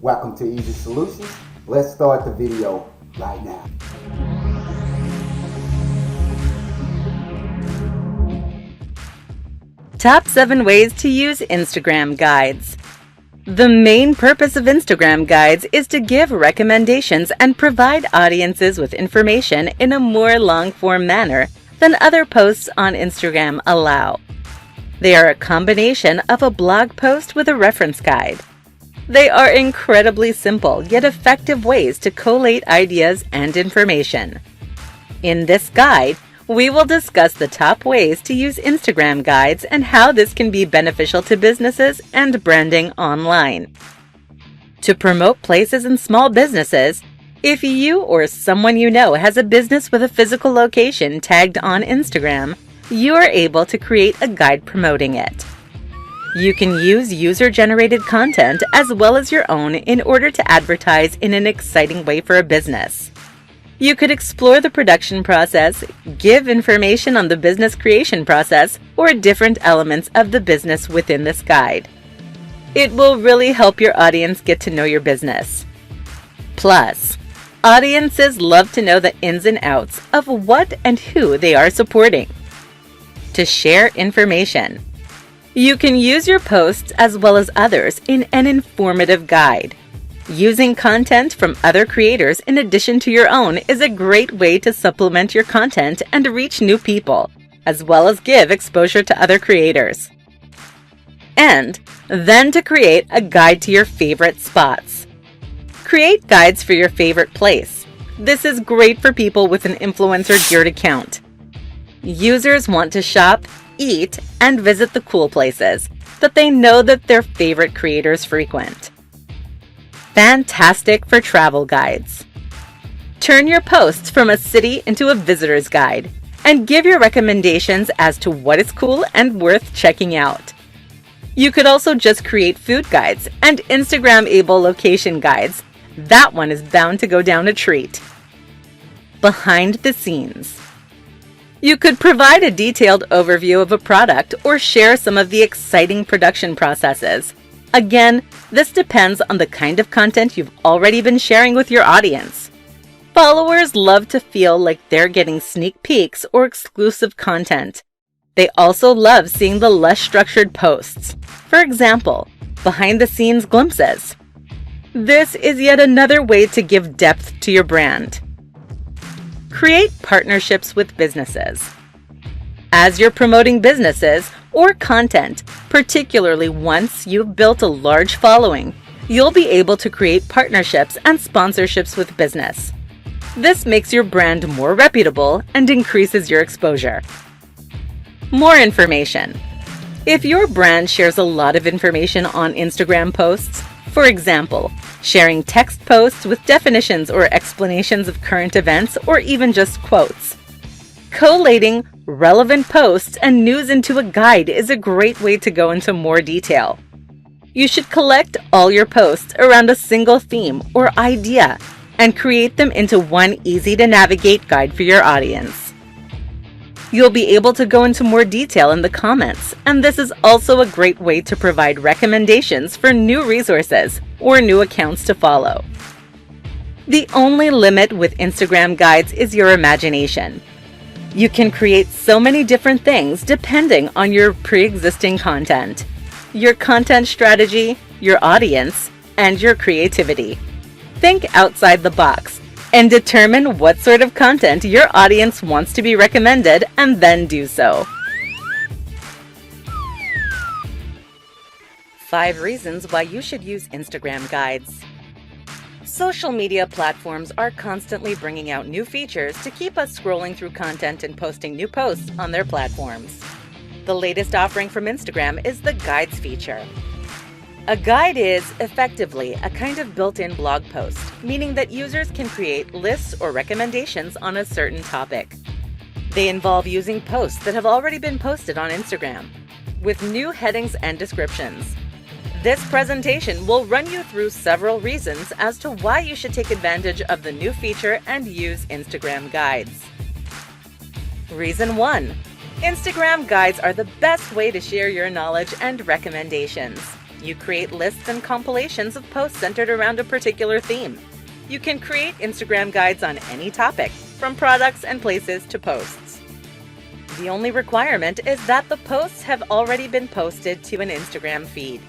Welcome to Easy Solutions. Let's start the video right now. Top 7 ways to use Instagram guides. The main purpose of Instagram guides is to give recommendations and provide audiences with information in a more long-form manner than other posts on Instagram allow. They are a combination of a blog post with a reference guide. They are incredibly simple yet effective ways to collate ideas and information. In this guide, we will discuss the top ways to use Instagram guides and how this can be beneficial to businesses and branding online. To promote places and small businesses, if you or someone you know has a business with a physical location tagged on Instagram, you are able to create a guide promoting it. You can use user-generated content as well as your own in order to advertise in an exciting way for a business. You could explore the production process, give information on the business creation process, or different elements of the business within this guide. It will really help your audience get to know your business. Plus, audiences love to know the ins and outs of what and who they are supporting. To share information, you can use your posts as well as others in an informative guide. Using content from other creators in addition to your own is a great way to supplement your content and reach new people, as well as give exposure to other creators. And then to create a guide to your favorite spots. Create guides for your favorite place. This is great for people with an influencer-geared account. Users want to shop, eat, and visit the cool places that they know that their favorite creators frequent. Fantastic for travel guides. Turn your posts from a city into a visitor's guide and give your recommendations as to what is cool and worth checking out. You could also just create food guides and Instagram-able location guides. That one is bound to go down a treat. Behind the scenes. You could provide a detailed overview of a product or share some of the exciting production processes. Again, this depends on the kind of content you've already been sharing with your audience. Followers love to feel like they're getting sneak peeks or exclusive content. They also love seeing the less structured posts. For example, behind-the-scenes glimpses. This is yet another way to give depth to your brand. Create partnerships with businesses. As you're promoting businesses or content, particularly once you've built a large following, you'll be able to create partnerships and sponsorships with business. This makes your brand more reputable and increases your exposure. More information. If your brand shares a lot of information on Instagram posts, for example, sharing text posts with definitions or explanations of current events or even just quotes, collating relevant posts and news into a guide is a great way to go into more detail. You should collect all your posts around a single theme or idea and create them into one easy-to-navigate guide for your audience. You'll be able to go into more detail in the comments, and this is also a great way to provide recommendations for new resources or new accounts to follow. The only limit with Instagram guides is your imagination. You can create so many different things depending on your pre-existing content, your content strategy, your audience, and your creativity. Think outside the box and determine what sort of content your audience wants to be recommended and then do so. 5 reasons why you should use Instagram guides. Social media platforms are constantly bringing out new features to keep us scrolling through content and posting new posts on their platforms. The latest offering from Instagram is the Guides feature. A guide is, effectively, a kind of built-in blog post, meaning that users can create lists or recommendations on a certain topic. They involve using posts that have already been posted on Instagram, with new headings and descriptions. This presentation will run you through several reasons as to why you should take advantage of the new feature and use Instagram guides. Reason 1. Instagram guides are the best way to share your knowledge and recommendations. You create lists and compilations of posts centered around a particular theme. You can create Instagram guides on any topic, from products and places to posts. The only requirement is that the posts have already been posted to an Instagram feed.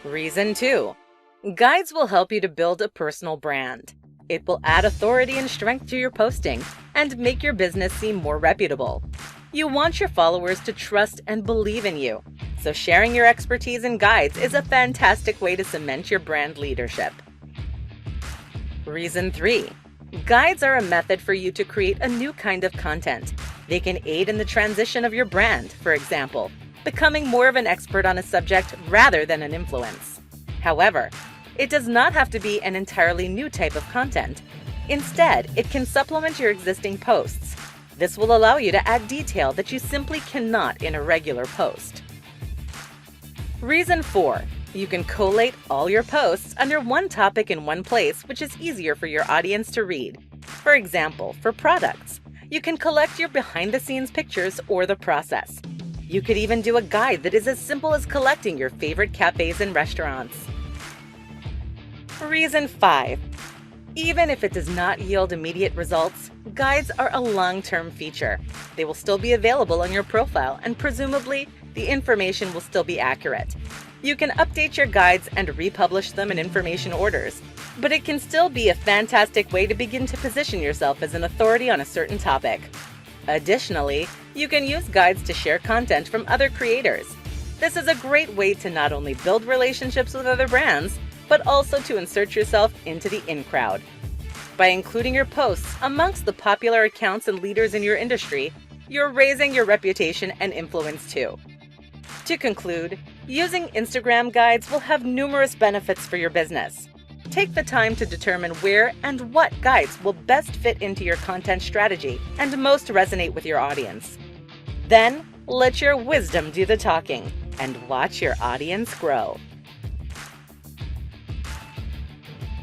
Reason 2. Guides will help you to build a personal brand. It will add authority and strength to your posting and make your business seem more reputable. You want your followers to trust and believe in you, so sharing your expertise in guides is a fantastic way to cement your brand leadership. Reason 3. Guides are a method for you to create a new kind of content. They can aid in the transition of your brand, for example, becoming more of an expert on a subject rather than an influence. However, it does not have to be an entirely new type of content. Instead, it can supplement your existing posts. This will allow you to add detail that you simply cannot in a regular post. Reason 4. You can collate all your posts under one topic in one place, which is easier for your audience to read. For example, for products, you can collect your behind-the-scenes pictures or the process. You could even do a guide that is as simple as collecting your favorite cafes and restaurants. Reason 5. Even if it does not yield immediate results, guides are a long-term feature. They will still be available on your profile, and presumably, the information will still be accurate. You can update your guides and republish them in information orders, but it can still be a fantastic way to begin to position yourself as an authority on a certain topic. Additionally, you can use guides to share content from other creators. This is a great way to not only build relationships with other brands, but also to insert yourself into the in crowd. By including your posts amongst the popular accounts and leaders in your industry, you're raising your reputation and influence too. To conclude, using Instagram guides will have numerous benefits for your business. Take the time to determine where and what guides will best fit into your content strategy and most resonate with your audience. Then, let your wisdom do the talking and watch your audience grow.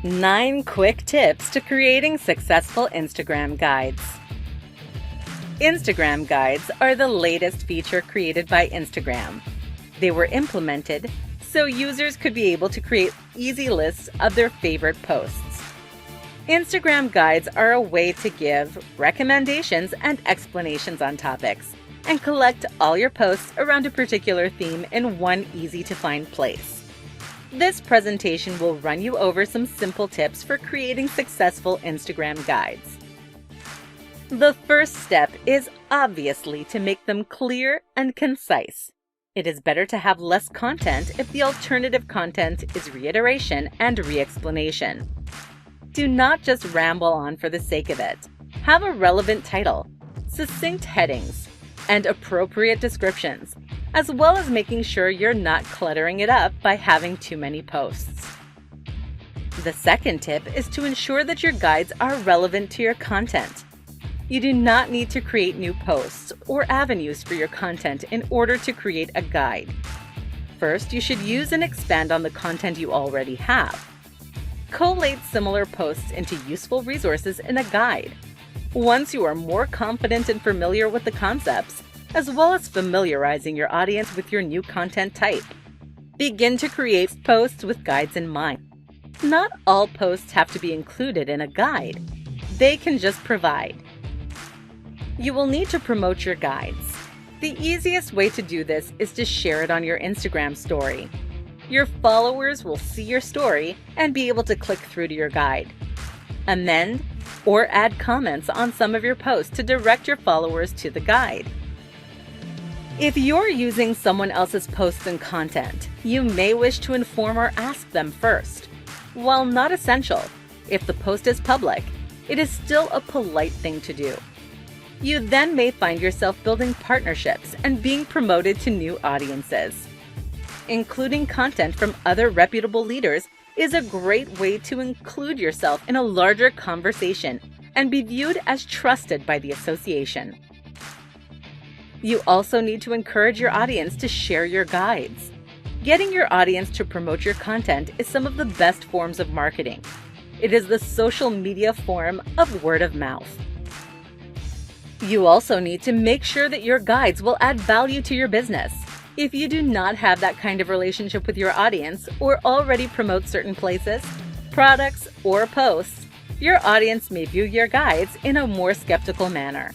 9 quick tips to creating successful Instagram guides. Instagram guides are the latest feature created by Instagram. They were implemented so users could be able to create easy lists of their favorite posts. Instagram guides are a way to give recommendations and explanations on topics and collect all your posts around a particular theme in one easy-to-find place. This presentation will run you over some simple tips for creating successful Instagram guides. The first step is obviously to make them clear and concise. It is better to have less content if the alternative content is reiteration and re-explanation. Do not just ramble on for the sake of it. Have a relevant title, succinct headings, and appropriate descriptions, as well as making sure you're not cluttering it up by having too many posts. The second tip is to ensure that your guides are relevant to your content. You do not need to create new posts or avenues for your content in order to create a guide. First, you should use and expand on the content you already have. Collate similar posts into useful resources in a guide. Once you are more confident and familiar with the concepts, as well as familiarizing your audience with your new content type, begin to create posts with guides in mind. Not all posts have to be included in a guide. They can just provide. You will need to promote your guides. The easiest way to do this is to share it on your Instagram story. Your followers will see your story and be able to click through to your guide. Amend or add comments on some of your posts to direct your followers to the guide. If you're using someone else's posts and content, you may wish to inform or ask them first. While not essential, if the post is public, it is still a polite thing to do. You then may find yourself building partnerships and being promoted to new audiences. Including content from other reputable leaders is a great way to include yourself in a larger conversation and be viewed as trusted by the association. You also need to encourage your audience to share your guides. Getting your audience to promote your content is some of the best forms of marketing. It is the social media form of word of mouth. You also need to make sure that your guides will add value to your business. If you do not have that kind of relationship with your audience or already promote certain places, products, or posts, your audience may view your guides in a more skeptical manner.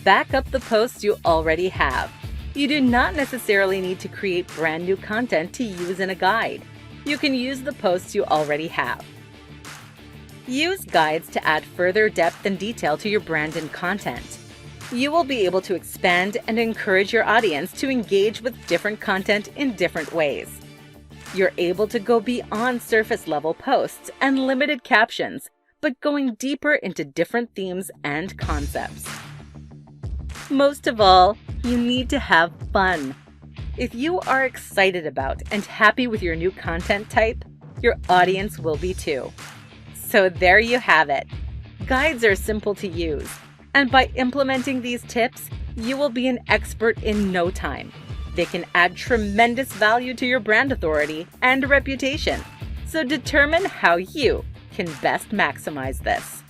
Back up the posts you already have. You do not necessarily need to create brand new content to use in a guide. You can use the posts you already have. Use guides to add further depth and detail to your brand and content. You will be able to expand and encourage your audience to engage with different content in different ways. You're able to go beyond surface-level posts and limited captions, but going deeper into different themes and concepts. Most of all, you need to have fun. If you are excited about and happy with your new content type, your audience will be too. So there you have it. Guides are simple to use, and by implementing these tips, you will be an expert in no time. They can add tremendous value to your brand authority and reputation. So determine how you can best maximize this.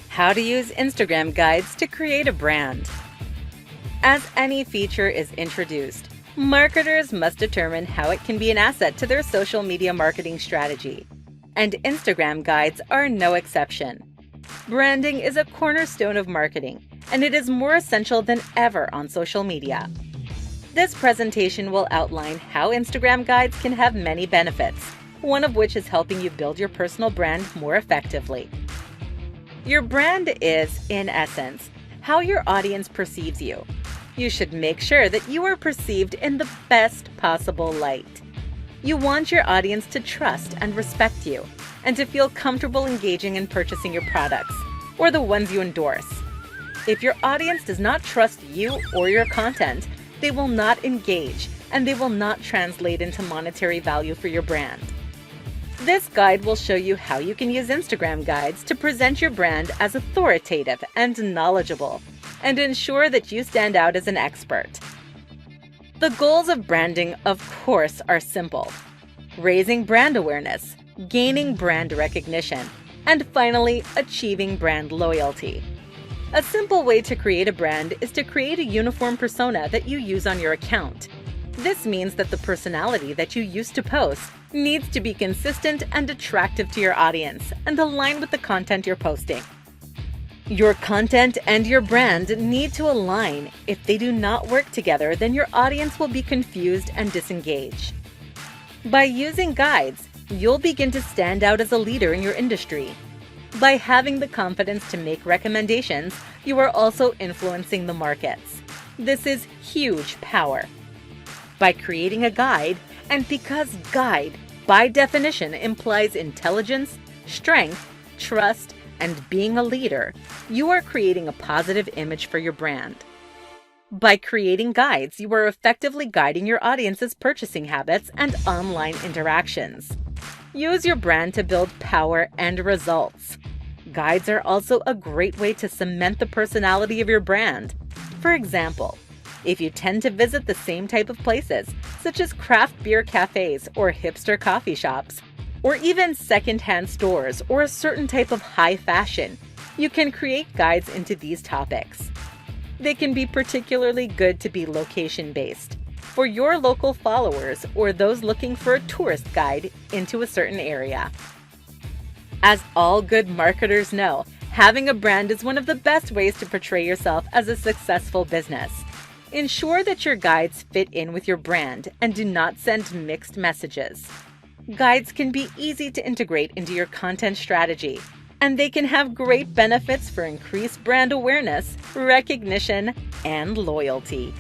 How to use Instagram guides to create a brand. As any feature is introduced, marketers must determine how it can be an asset to their social media marketing strategy. And Instagram guides are no exception. Branding is a cornerstone of marketing, and it is more essential than ever on social media. This presentation will outline how Instagram guides can have many benefits, one of which is helping you build your personal brand more effectively. Your brand is, in essence, how your audience perceives you. You should make sure that you are perceived in the best possible light. You want your audience to trust and respect you, and to feel comfortable engaging in purchasing your products, or the ones you endorse. If your audience does not trust you or your content, they will not engage, and they will not translate into monetary value for your brand. This guide will show you how you can use Instagram guides to present your brand as authoritative and knowledgeable, and ensure that you stand out as an expert. The goals of branding, of course, are simple: raising brand awareness, gaining brand recognition, and finally, achieving brand loyalty. A simple way to create a brand is to create a uniform persona that you use on your account. This means that the personality that you use to post needs to be consistent and attractive to your audience and align with the content you're posting. Your content and your brand need to align. If they do not work together, then your audience will be confused and disengaged. By using guides, you'll begin to stand out as a leader in your industry. By having the confidence to make recommendations, you are also influencing the markets. This is huge power. By creating a guide, and because guide, by definition, implies intelligence, strength, trust, and being a leader, you are creating a positive image for your brand. By creating guides, you are effectively guiding your audience's purchasing habits and online interactions. Use your brand to build power and results. Guides are also a great way to cement the personality of your brand. For example, if you tend to visit the same type of places, such as craft beer cafes or hipster coffee shops, or even secondhand stores or a certain type of high fashion, you can create guides into these topics. They can be particularly good to be location-based, for your local followers or those looking for a tourist guide into a certain area. As all good marketers know, having a brand is one of the best ways to portray yourself as a successful business. Ensure that your guides fit in with your brand and do not send mixed messages. Guides can be easy to integrate into your content strategy, and they can have great benefits for increased brand awareness, recognition, and loyalty.